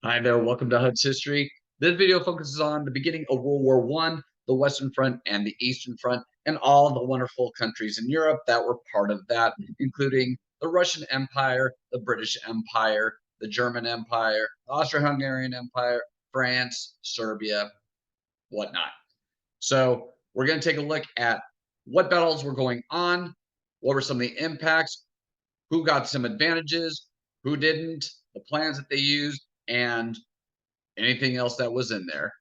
Hi there, welcome to Hud's History. This video focuses on the beginning of World War One, the Western Front and the Eastern Front, and all the wonderful countries in Europe that were part of that, including the Russian Empire, the British Empire, the German Empire, the Austro-Hungarian Empire, France, Serbia, whatnot. So we're going to take a look at what battles were going on, what were some of the impacts, who got some advantages, who didn't, the plans that they used, and anything else that was in there.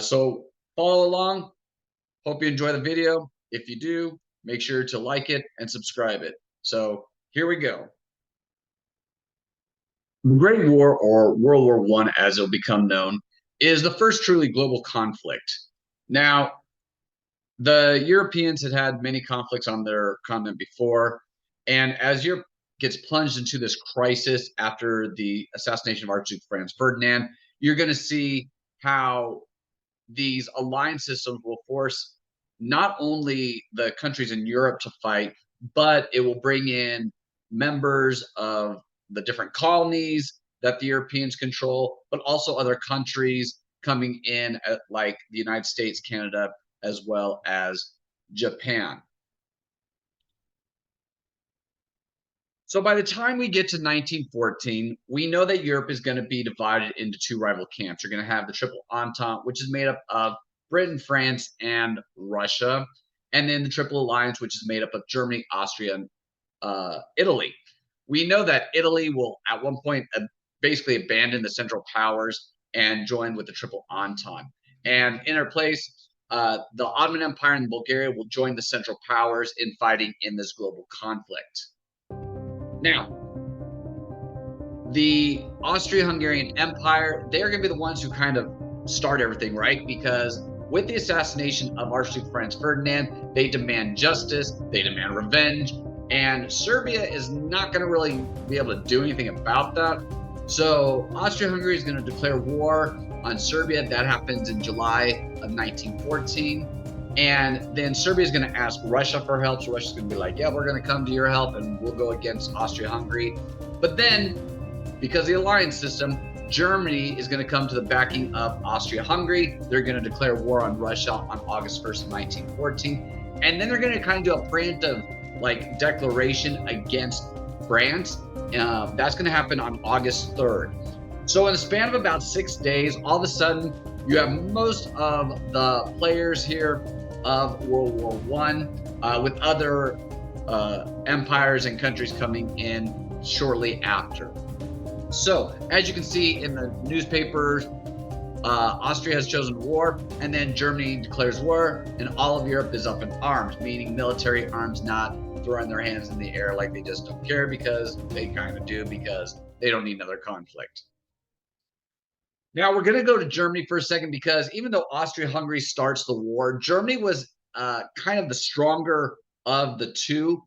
So follow along. Hope you enjoy the video. If you do, make sure to like it and subscribe it. So here we go. The Great War, or World War One, as it'll become known, is the first truly global conflict. Now, the Europeans had had many conflicts on their continent before, and as Europe gets plunged into this crisis after the assassination of Archduke Franz Ferdinand, you're going to see how these alliance systems will force not only the countries in Europe to fight, but it will bring in members of the different colonies that the Europeans control, but also other countries coming in, like the United States, Canada, as well as Japan. So by the time we get to 1914, we know that Europe is going to be divided into two rival camps. You're going to have the Triple Entente, which is made up of Britain, France, and Russia, and then the Triple Alliance, which is made up of Germany, Austria, and Italy. We know that Italy will, at one point, basically abandon the Central Powers and join with the Triple Entente. And in their place, the Ottoman Empire and Bulgaria will join the Central Powers in fighting in this global conflict. Now, the Austro-Hungarian Empire, they're going to be the ones who kind of start everything, right? Because with the assassination of Archduke Franz Ferdinand, they demand justice, they demand revenge, and Serbia is not going to really be able to do anything about that. So Austria-Hungary is going to declare war on Serbia. That happens in July of 1914. And then Serbia is going to ask Russia for help. So Russia's going to be like, yeah, we're going to come to your help and we'll go against Austria-Hungary. But then, because of the alliance system, Germany is going to come to the backing of Austria-Hungary. They're going to declare war on Russia on August 1st, 1914. And then they're going to kind of do a preemptive declaration against France. That's going to happen on August 3rd. So in the span of about 6 days, all of a sudden, you have most of the players here of World War One, with other empires and countries coming in shortly after. So, as you can see in the newspapers, Austria has chosen war, and then Germany declares war, and all of Europe is up in arms, meaning military arms, not throwing their hands in the air like they just don't care, because they kind of do, because they don't need another conflict. Now, we're going to go to Germany for a second, because even though Austria-Hungary starts the war, Germany was kind of the stronger of the two,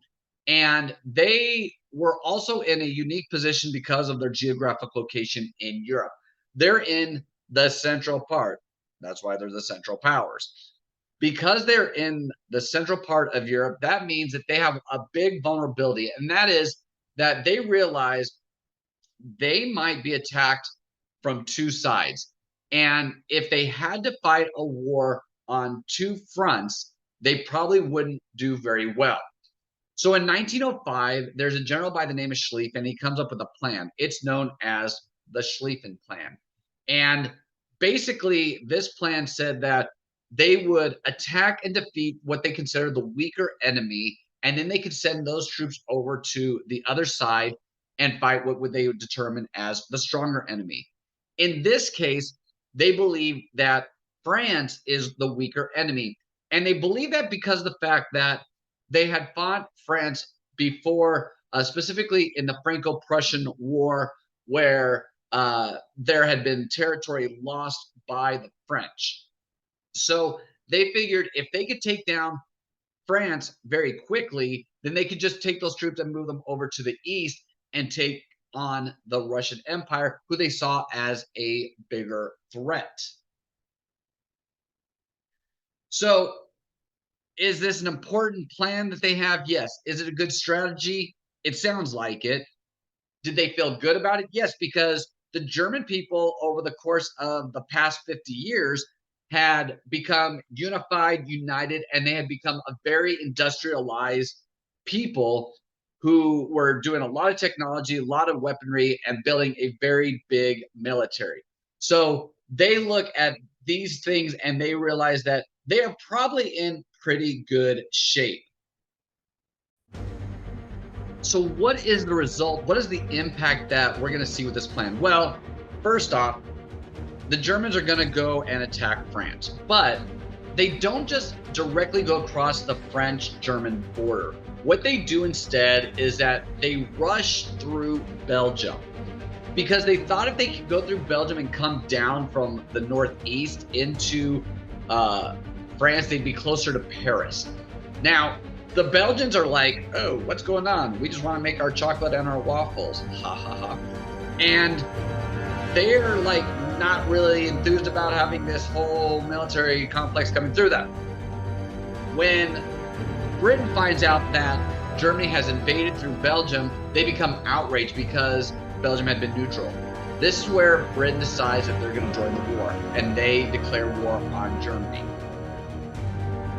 and they were also in a unique position because of their geographic location in Europe. They're in the central part. That's why they're the Central Powers. Because they're in the central part of Europe, that means that they have a big vulnerability, and that is that they realize they might be attacked from two sides. And if they had to fight a war on two fronts, they probably wouldn't do very well. So in 1905, there's a general by the name of Schlieffen, and he comes up with a plan. It's known as the Schlieffen Plan. And basically, this plan said that they would attack and defeat what they consider the weaker enemy, and then they could send those troops over to the other side and fight what they would determine as the stronger enemy. In this case, they believe that France is the weaker enemy. And they believe that because of the fact that they had fought France before, specifically in the Franco-Prussian War, where there had been territory lost by the French. So they figured if they could take down France very quickly, then they could just take those troops and move them over to the east and take on the Russian Empire, who they saw as a bigger threat. So, is this an important plan that they have? Yes. Is it a good strategy? It sounds like it. Did they feel good about it? Yes, because the German people over the course of the past 50 years had become unified, united, and they had become a very industrialized people who were doing a lot of technology, a lot of weaponry, and building a very big military. So they look at these things and they realize that they are probably in pretty good shape. So, what is the result? What is the impact that we're going to see with this plan? Well, first off, the Germans are going to go and attack France, but they don't just directly go across the French German border. What they do instead is that they rush through Belgium because they thought if they could go through Belgium and come down from the northeast into uh, France, they'd be closer to Paris. Now, the Belgians are like, oh, what's going on? We just want to make our chocolate and our waffles. Ha ha ha. And they're like not really enthused about having this whole military complex coming through them. When Britain finds out that Germany has invaded through Belgium, they become outraged because Belgium had been neutral. This is where Britain decides that they're going to join the war, and they declare war on Germany.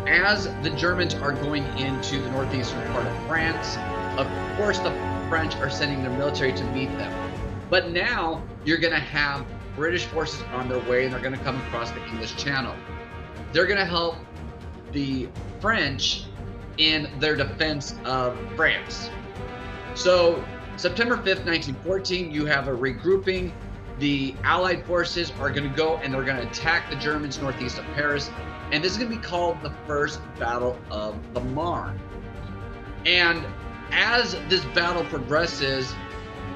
As the Germans are going into the northeastern part of France, of course the French are sending their military to meet them. But now you're going to have British forces on their way, and they're going to come across the English Channel. They're going to help the French in their defense of France. So September 5th, 1914, you have a regrouping. The Allied forces are going to go and they're going to attack the Germans northeast of Paris. And this is going to be called the First Battle of the Marne. And as this battle progresses,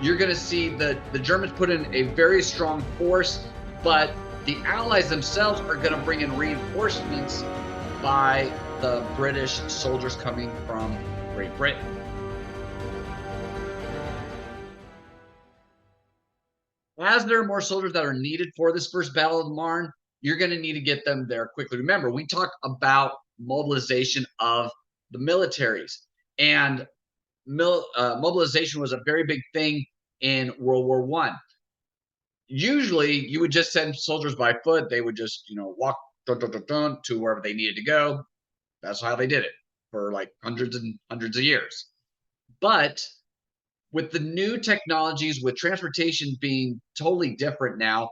you're going to see that the Germans put in a very strong force, but the Allies themselves are going to bring in reinforcements by the British soldiers coming from Great Britain. As there are more soldiers that are needed for this First Battle of the Marne, you're going to need to get them there quickly. Remember, we talked about mobilization of the militaries, and mobilization was a very big thing in World War I. Usually, you would just send soldiers by foot. They would just, walk to wherever they needed to go. That's how they did it for like hundreds and hundreds of years. But with the new technologies, with transportation being totally different now,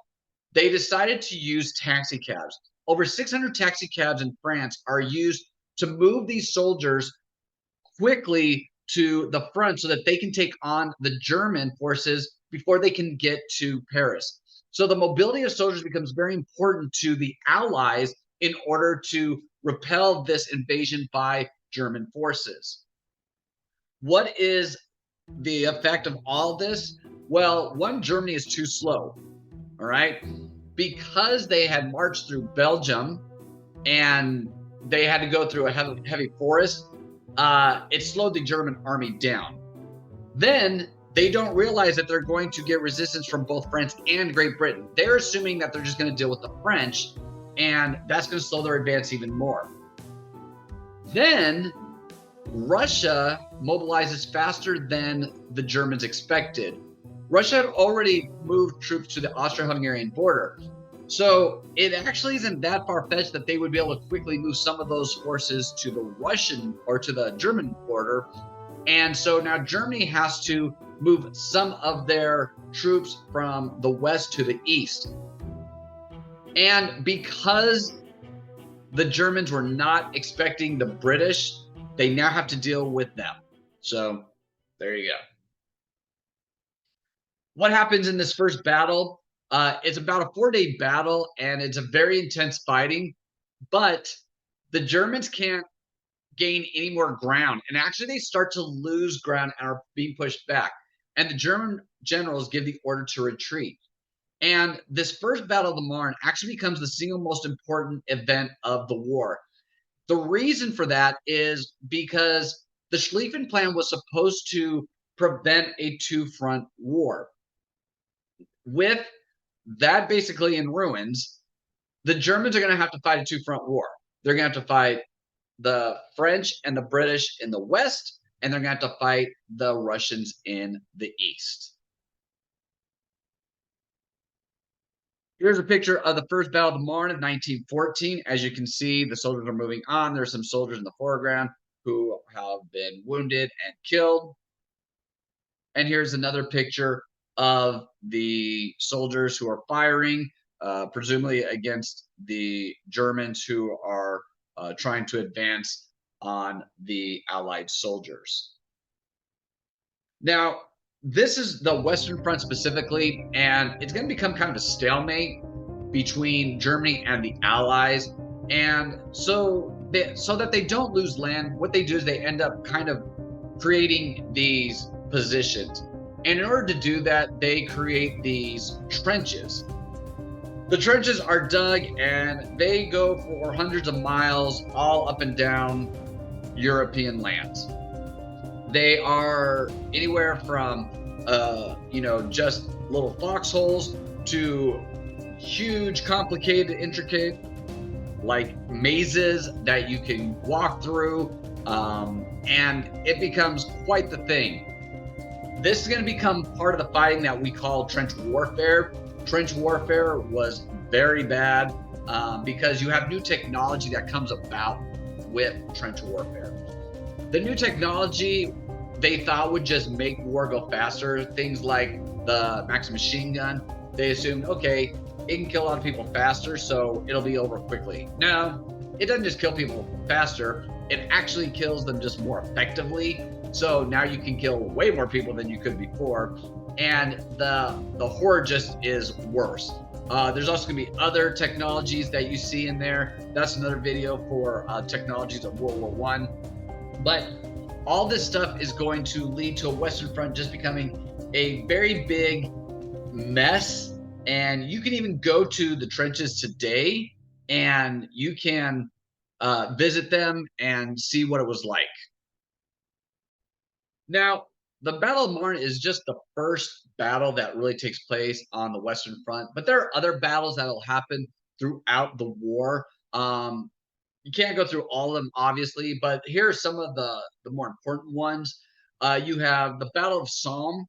they decided to use taxi cabs. Over 600 taxi cabs in France are used to move these soldiers quickly to the front so that they can take on the German forces before they can get to Paris. So the mobility of soldiers becomes very important to the Allies in order to repel this invasion by German forces. What is the effect of all this? Well, one, Germany is too slow, all right? Because they had marched through Belgium and they had to go through a heavy forest, it slowed the German army down. Then they don't realize that they're going to get resistance from both France and Great Britain. They're assuming that they're just going to deal with the French, and that's going to slow their advance even more. Then Russia mobilizes faster than the Germans expected. Russia had already moved troops to the Austro-Hungarian border. So it actually isn't that far-fetched that they would be able to quickly move some of those forces to the Russian or to the German border. And so now Germany has to move some of their troops from the west to the east. And because the Germans were not expecting the British, they now have to deal with them. So there you go. What happens in this first battle? It's about a 4-day battle, and it's a very intense fighting, but the Germans can't gain any more ground. And actually, they start to lose ground and are being pushed back. And the German generals give the order to retreat. And this first Battle of the Marne actually becomes the single most important event of the war. The reason for that is because the Schlieffen Plan was supposed to prevent a two-front war. With that basically in ruins, the Germans are going to have to fight a two-front war. They're going to have to fight the French and the British in the west, and they're going to have to fight the Russians in the east. Here's a picture of the First Battle of the Marne of 1914. As you can see, the soldiers are moving on. There's some soldiers in the foreground who have been wounded and killed. And here's another picture of the soldiers who are firing, presumably against the Germans who are trying to advance on the Allied soldiers. Now, this is the Western Front specifically, and it's going to become kind of a stalemate between Germany and the Allies. And so that they don't lose land, what they do is they end up kind of creating these positions. And in order to do that, they create these trenches. The trenches are dug and they go for hundreds of miles all up and down European lands. They are anywhere from, just little foxholes to huge, complicated, intricate, like mazes that you can walk through, and it becomes quite the thing. This is going to become part of the fighting that we call trench warfare. Trench warfare was very bad because you have new technology that comes about with trench warfare. The new technology they thought would just make war go faster. Things like the Maxim machine gun. They assumed, okay, it can kill a lot of people faster, so it'll be over quickly. No, it doesn't just kill people faster. It actually kills them just more effectively. So now you can kill way more people than you could before, and the horror just is worse. There's also going to be other technologies that you see in there. That's another video for technologies of World War One. But all this stuff is going to lead to a Western Front just becoming a very big mess. And you can even go to the trenches today and you can visit them and see what it was like. Now, the Battle of Marne is just the first battle that really takes place on the Western Front, but there are other battles that will happen throughout the war. You can't go through all of them, obviously, but here are some of the more important ones. You have the Battle of Somme,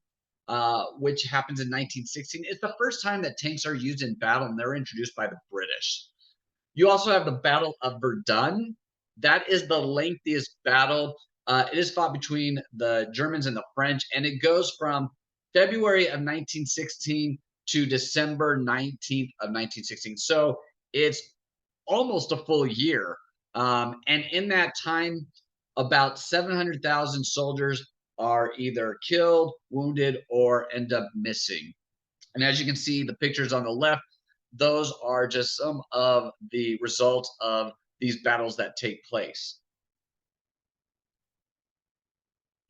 which happens in 1916. It's the first time that tanks are used in battle, and they're introduced by the British. You also have the Battle of Verdun. That is the lengthiest battle. It is fought between the Germans and the French, and it goes from February of 1916 to December 19th of 1916. So it's almost a full year. And in that time, about 700,000 soldiers are either killed, wounded, or end up missing. And as you can see, the pictures on the left, those are just some of the results of these battles that take place.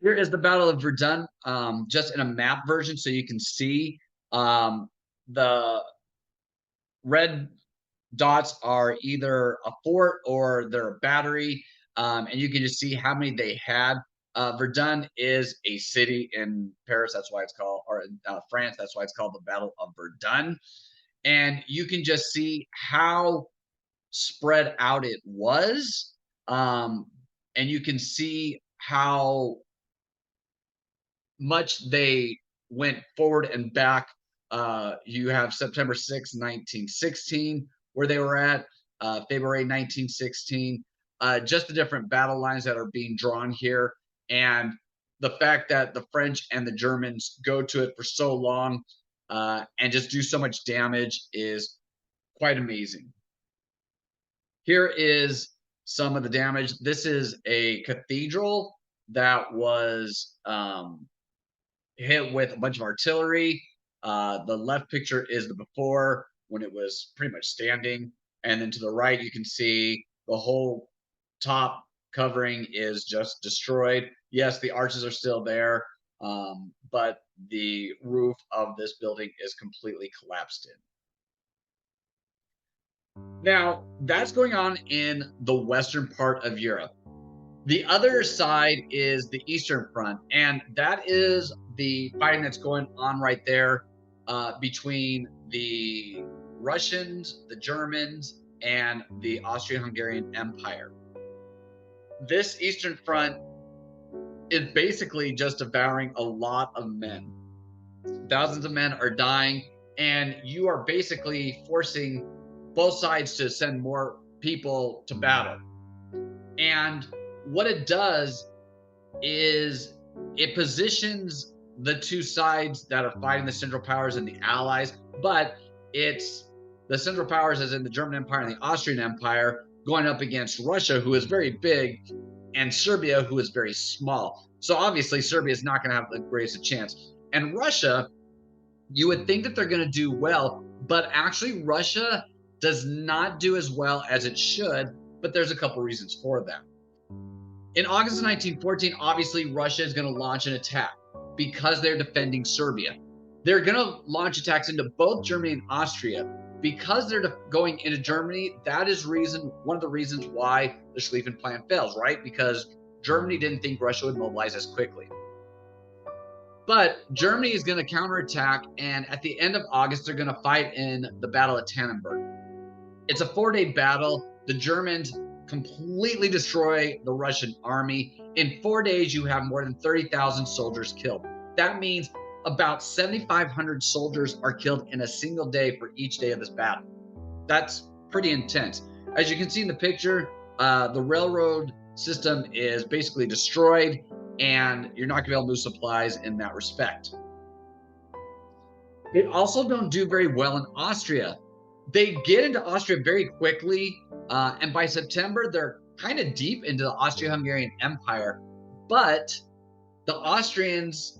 Here is the Battle of Verdun, just in a map version, so you can see the red dots are either a fort or they're a battery, and you can just see how many they had. Verdun is a city in Paris, that's why it's called, or in France, that's why it's called the Battle of Verdun. And you can just see how spread out it was, and you can see how much they went forward and back. You have September 6, 1916, where they were at, February 1916, just the different battle lines that are being drawn here. And the fact that the French and the Germans go to it for so long and just do so much damage is quite amazing. Here is some of the damage. This is a cathedral that was hit with a bunch of artillery. The left picture is the before, when it was pretty much standing. And then to the right, you can see the whole top covering is just destroyed. Yes, the arches are still there, but the roof of this building is completely collapsed in. Now, that's going on in the western part of Europe. The other side is the Eastern Front, and that is the fighting that's going on right there between the Russians, the Germans, and the Austrian-Hungarian Empire. This Eastern Front is basically just devouring a lot of men. Thousands of men are dying. and you are basically forcing both sides to send more people to battle. And what it does is it positions the two sides that are fighting the Central Powers and the Allies, but it's the Central Powers, as in the German Empire and the Austrian Empire, going up against Russia, who is very big, and Serbia, who is very small. So obviously, Serbia is not going to have the greatest chance. And Russia, you would think that they're going to do well, but actually, Russia does not do as well as it should. But there's a couple reasons for that. In August of 1914, obviously, Russia is going to launch an attack because they're defending Serbia. They're going to launch attacks into both Germany and Austria. Because they're going into Germany, that is one of the reasons why the Schlieffen Plan fails, right? Because Germany didn't think Russia would mobilize as quickly. But Germany is going to counterattack, and at the end of August, they're going to fight in the Battle of Tannenberg. It's a 4-day battle. The Germans completely destroy the Russian army. In 4 days, you have more than 30,000 soldiers killed. That means about 7,500 soldiers are killed in a single day for each day of this battle. That's pretty intense. As you can see in the picture, the railroad system is basically destroyed, and you're not going to be able to move supplies in that respect. They also don't do very well in Austria. They get into Austria very quickly, and by September, they're kind of deep into the Austro-Hungarian Empire. But the Austrians,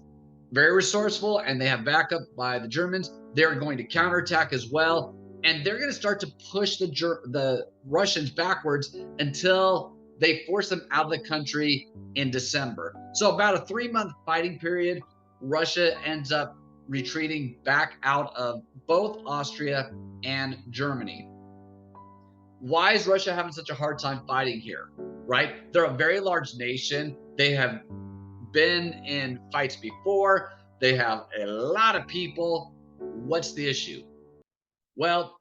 very resourceful, and they have backup by the Germans. They're going to counterattack as well, and they're going to start to push the Russians backwards until they force them out of the country in December. So about a 3-month fighting period, Russia ends up retreating back out of both Austria and Germany. Why is Russia having such a hard time fighting here, right? They're a very large nation. They have been in fights before. They have a lot of people. What's the issue? Well,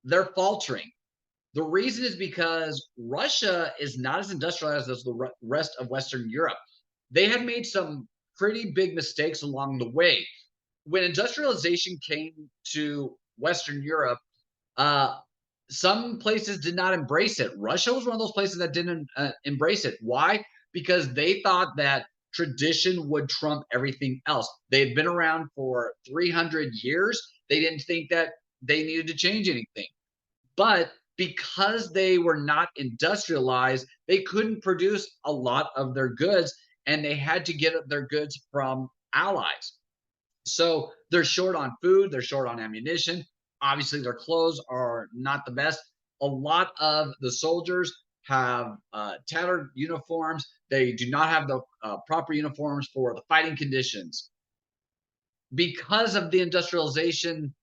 they're faltering. The reason is because Russia is not as industrialized as the rest of Western Europe. They had made some pretty big mistakes along the way. When industrialization came to Western Europe, uh, some places did not embrace it. Russia was one of those places that didn't embrace it. Why? Because they thought that tradition would trump everything else. They had been around for 300 years. They didn't think that they needed to change anything. But because they were not industrialized, they couldn't produce a lot of their goods, and they had to get their goods from allies. So they're short on food, they're short on ammunition. Obviously, their clothes are not the best. A lot of the soldiers have tattered uniforms. They do not have the proper uniforms for the fighting conditions. Because of the industrialization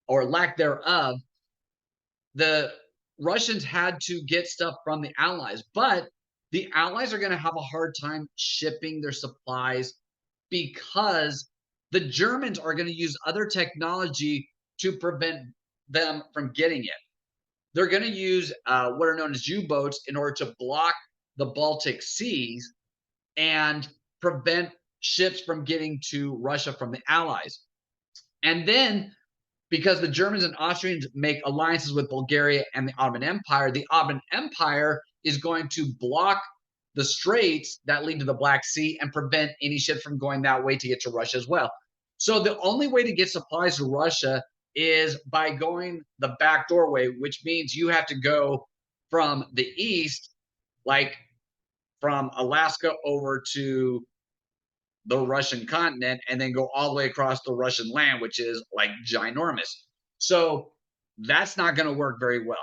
or lack thereof, the Russians had to get stuff from the Allies, but the Allies are going to have a hard time shipping their supplies because the Germans are going to use other technology to prevent them from getting it. They're going to use what are known as U-boats in order to block the Baltic seas and prevent ships from getting to Russia from the Allies. And then, because the Germans and Austrians make alliances with Bulgaria and the Ottoman Empire, the Ottoman Empire is going to block the straits that lead to the Black Sea and prevent any ships from going that way to get to Russia as well. So the only way to get supplies to Russia is by going the back doorway, which means you have to go from the east, like from Alaska over to the Russian continent, and then go all the way across the Russian land, which is like ginormous. So that's not going to work very well.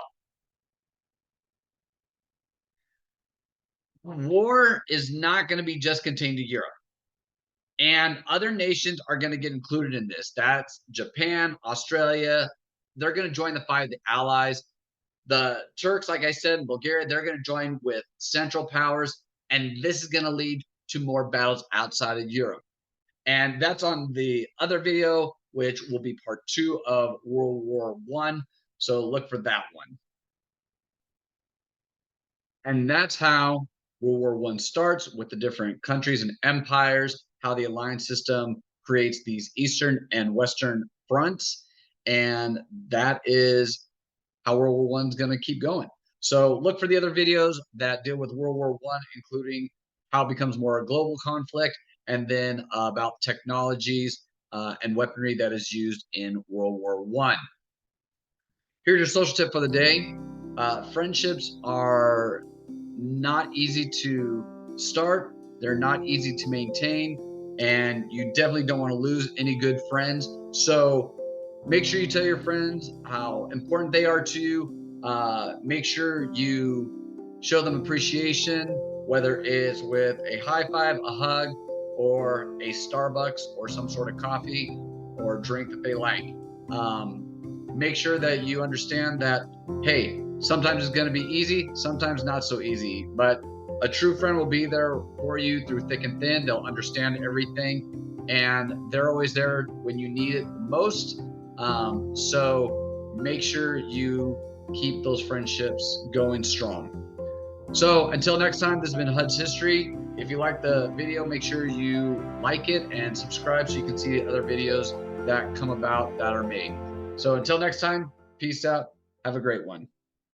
War is not going to be just contained to Europe. And other nations are going to get included in this. That's Japan, Australia. They're going to join the fight of the Allies. The Turks, like I said, in Bulgaria, they're going to join with Central Powers. And this is going to lead to more battles outside of Europe. And that's on the other video, which will be part 2 of World War I. So look for that one. And that's how World War I starts, with the different countries and empires, how the alliance system creates these Eastern and Western fronts. And that is how World War One is going to keep going. So look for the other videos that deal with World War One, including how it becomes more a global conflict, and then about technologies and weaponry that is used in World War One. Here's your social tip for the day. Friendships are not easy to start, they're not easy to maintain, and you definitely don't want to lose any good friends. So make sure you tell your friends how important they are to you. Make sure you show them appreciation, whether it's with a high five, a hug, or a Starbucks or some sort of coffee or drink that they like. Make sure that you understand that, hey, sometimes it's going to be easy, sometimes not so easy, but a true friend will be there for you through thick and thin. They'll understand everything, and they're always there when you need it the most. So make sure you keep those friendships going strong. So until next time, this has been HUD's History. If you like the video, make sure you like it and subscribe so you can see the other videos that come about that are made. So until next time, peace out. Have a great one.